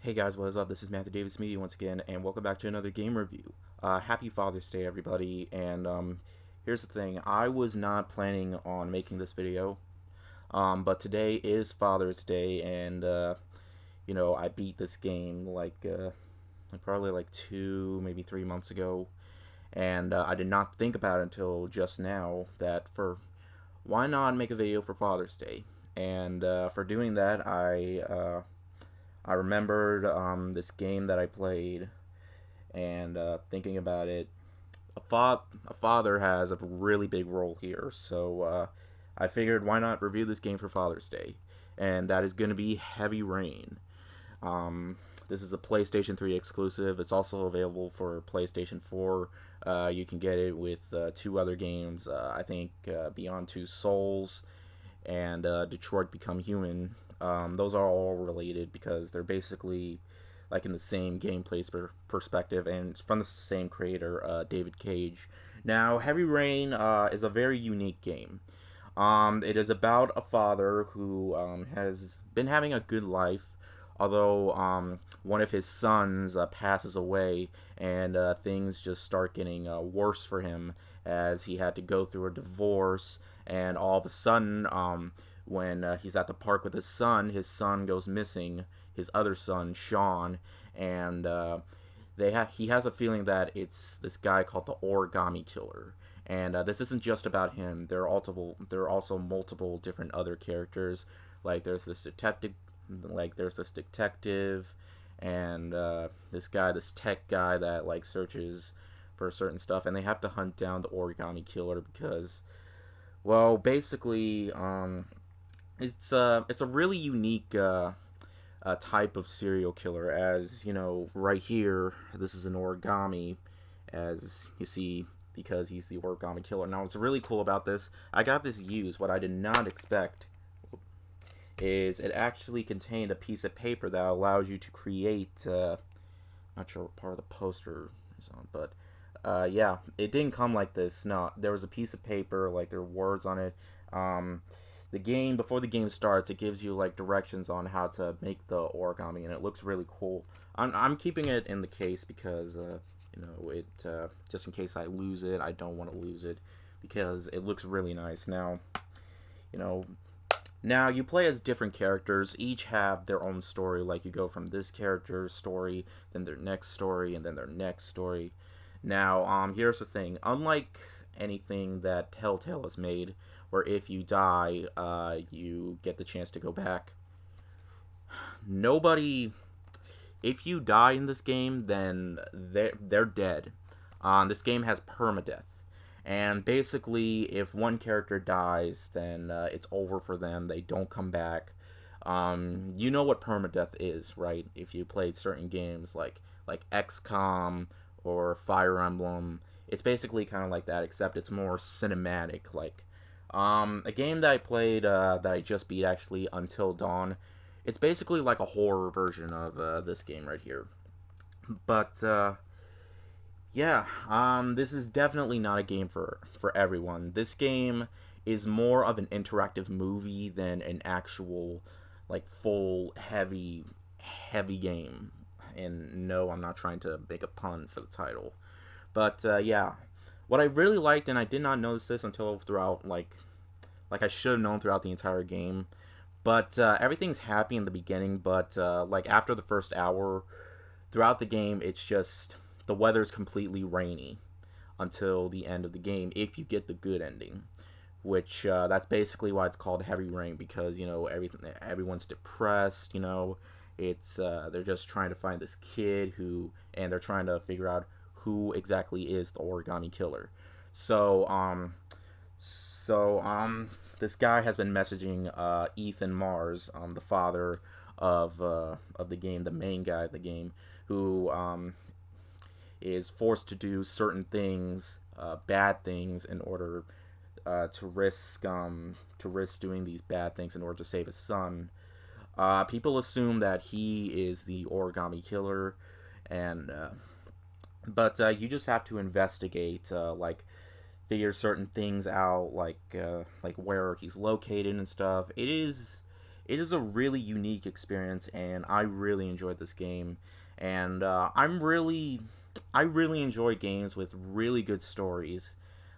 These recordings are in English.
Hey guys, what is up? This is Matthew Davis Media once again, and welcome back to another game review. Happy Father's Day, everybody. And here's the thing: I was not planning on making this video, but today is Father's Day, and I beat this game like probably like 2, maybe 3 months ago, and I did not think about it until just now that for why not make a video for Father's Day? And for doing that, I remembered this game that I played, and thinking about it, a father has a really big role here. So I figured, why not review this game for Father's Day? And that is going to be Heavy Rain. Um, this is a PlayStation 3 exclusive. It's also available for PlayStation 4. You can get it with two other games. I think Beyond Two Souls and Detroit Become Human. Those are all related because they're basically like in the same gameplay perspective, and it's from the same creator, David Cage. Now, Heavy Rain is a very unique game. It is about a father who has been having a good life, although one of his sons passes away, and things just start getting worse for him as he had to go through a divorce, and all of a sudden, when he's at the park with his son goes missing, his other son, Sean, and he has a feeling that it's this guy called the Origami Killer. And this isn't just about him. There are also multiple different other characters. Like there's this detective, and this tech guy that like searches for certain stuff, and they have to hunt down the Origami Killer because, well, basically, it's a really unique type of serial killer. As you know, right here, this is an origami, as you see, because he's the Origami Killer. Now, what's really cool about this, I got this used. What I did not expect is it actually contained a piece of paper that allows you to create. Not sure what part of the poster is on, but yeah, it didn't come like this. No, there was a piece of paper, like there were words on it. The game, before the game starts, it gives you like directions on how to make the origami, and it looks really cool. I'm keeping it in the case because it just in case I lose it, I don't want to lose it because it looks really nice. Now, you know, now you play as different characters. Each have their own story. Like you go from this character's story, then their next story, and then their next story. Now, here's the thing. Unlike anything that Telltale has made, where if you die, you get the chance to go back. Nobody, if you die in this game, then they're dead. This game has permadeath, and basically, if one character dies, then it's over for them. They don't come back. You know what permadeath is, right? If you played certain games like XCOM or Fire Emblem, it's basically kind of like that, except it's more cinematic. Like a game that I played that I just beat actually, Until Dawn. It's basically like a horror version of this game right here. But yeah, this is definitely not a game for everyone. This game is more of an interactive movie than an actual like full heavy game. And no, I'm not trying to make a pun for the title. But yeah, what I really liked, and I did not notice this until throughout like I should have known throughout the entire game. But everything's happy in the beginning, but like after the first hour, throughout the game, it's just the weather's completely rainy until the end of the game if you get the good ending. Which that's basically why it's called Heavy Rain, because everyone's depressed. It's they're just trying to find this kid and they're trying to figure out who exactly is the Origami Killer. So this guy has been messaging Ethan Mars, the father of the game, the main guy of the game, who is forced to do certain things, bad things, in order to risk doing these bad things in order to save his son. People assume that he is the Origami Killer, and but you just have to investigate, like figure certain things out, like where he's located and stuff. it is a really unique experience, and I really enjoyed this game. And I really enjoy games with really good stories.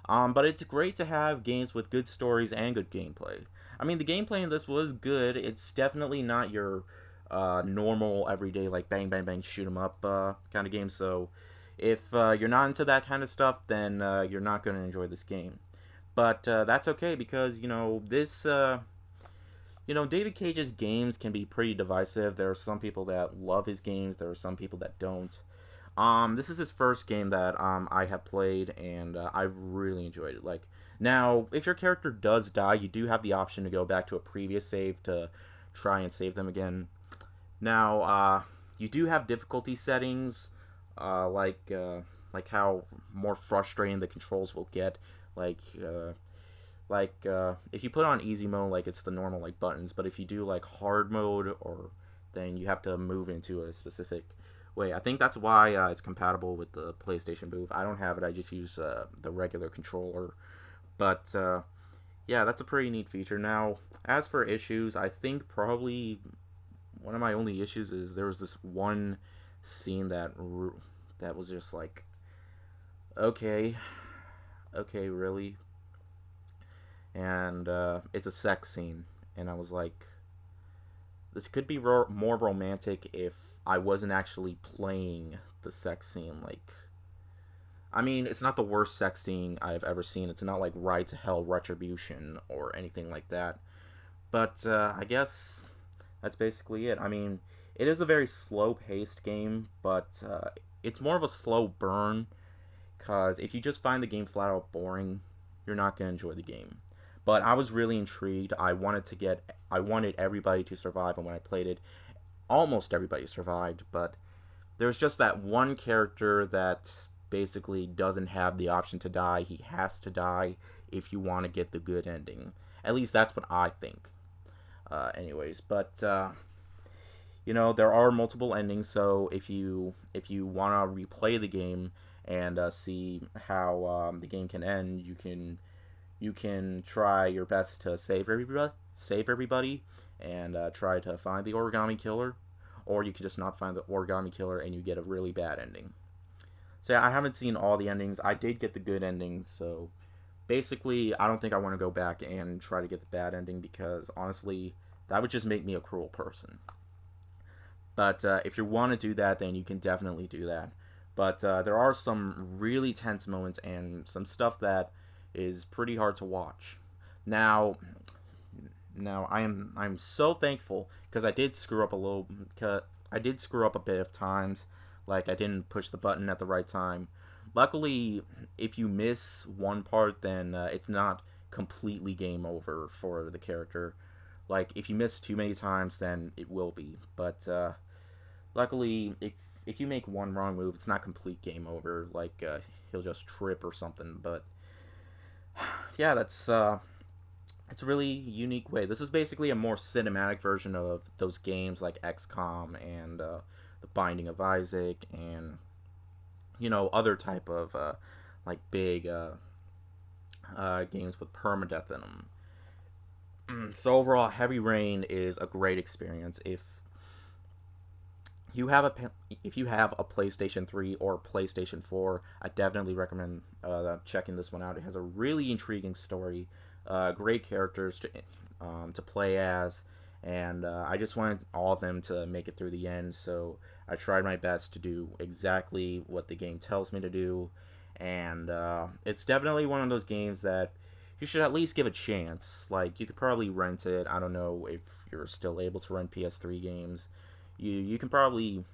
But it's great to have games with good stories and good gameplay. I mean, the gameplay in this was good. It's definitely not your normal, everyday, like bang, bang, bang, shoot 'em up kind of game. So if you're not into that kind of stuff, then you're not going to enjoy this game. But that's okay because, David Cage's games can be pretty divisive. There are some people that love his games, there are some people that don't. This is his first game that I have played, and I've really enjoyed it. Like, now, if your character does die, you do have the option to go back to a previous save to try and save them again. Now, you do have difficulty settings, like how more frustrating the controls will get. Like, if you put on easy mode, like it's the normal like buttons, but if you do like hard mode, or then you have to move into a specific way. I think that's why it's compatible with the PlayStation Move. I don't have it. I just use the regular controller. But yeah, that's a pretty neat feature. Now, as for issues, I think probably one of my only issues is there was this one scene that was just like, okay, really, and it's a sex scene, and I was like, this could be more romantic if I wasn't actually playing the sex scene. Like, I mean, it's not the worst sex scene I've ever seen. It's not like Ride to Hell Retribution or anything like that. But I guess that's basically it. I mean, it is a very slow-paced game, but it's more of a slow burn, because if you just find the game flat out boring, you're not going to enjoy the game. But I was really intrigued. I wanted everybody to survive, and when I played it, almost everybody survived, but there's just that one character that basically doesn't have the option to die. He has to die if you want to get the good ending. At least that's what I think. Anyways, but there are multiple endings, so if you want to replay the game and see how the game can end, you can try your best to save everybody, and try to find the origami killer, or you can just not find the origami killer and you get a really bad ending. So yeah, I haven't seen all the endings. I did get the good endings, so basically I don't think I want to go back and try to get the bad ending, because honestly, that would just make me a cruel person. But if you want to do that, then you can definitely do that. But there are some really tense moments and some stuff that is pretty hard to watch. Now I'm so thankful, because I did screw up a bit of times, like I didn't push the button at the right time. Luckily, if you miss one part, then it's not completely game over for the character. Like, if you miss too many times, then it will be. But luckily, if you make one wrong move, it's not complete game over. Like, he'll just trip or something. But yeah, it's a really unique way. This is basically a more cinematic version of those games like XCOM and The Binding of Isaac, and other type of like big games with permadeath in them. So overall, Heavy Rain is a great experience. If you have a PlayStation 3 or PlayStation 4, I definitely recommend checking this one out. It has a really intriguing story, great characters to play as, and I just wanted all of them to make it through the end. So I tried my best to do exactly what the game tells me to do, and it's definitely one of those games that you should at least give a chance. Like, you could probably rent it. I don't know if you're still able to rent PS3 games. You can probably,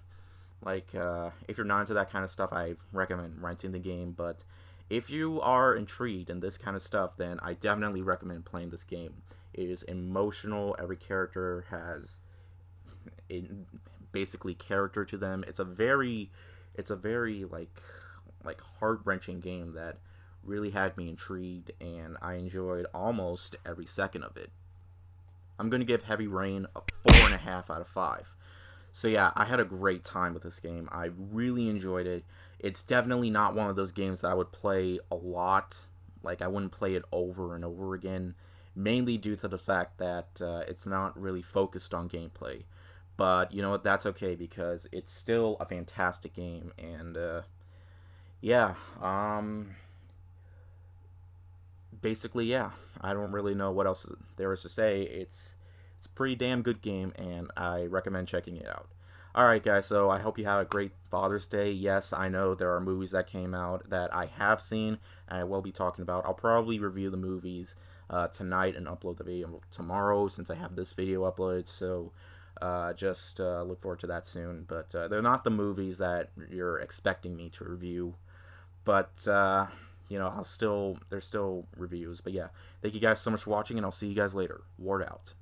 like, if you're not into that kind of stuff, I recommend renting the game. But if you are intrigued in this kind of stuff, then I definitely recommend playing this game. It is emotional. Every character has basically character to them. It's a very like heart-wrenching game that really had me intrigued, and I enjoyed almost every second of it. I'm going to give Heavy Rain a 4.5 out of 5. So yeah, I had a great time with this game. I really enjoyed it. It's definitely not one of those games that I would play a lot. Like, I wouldn't play it over and over again. mainly due to the fact that it's not really focused on gameplay. But you know what? That's okay because it's still a fantastic game, and yeah, basically, yeah. I don't really know what else there is to say. It's a pretty damn good game, and I recommend checking it out. Alright, guys, so I hope you had a great Father's Day. Yes, I know there are movies that came out that I have seen and I will be talking about. I'll probably review the movies tonight and upload the video tomorrow since I have this video uploaded, so just look forward to that soon. But they're not the movies that you're expecting me to review, but you know, there's still reviews. But yeah, thank you guys so much for watching, and I'll see you guys later. Ward out.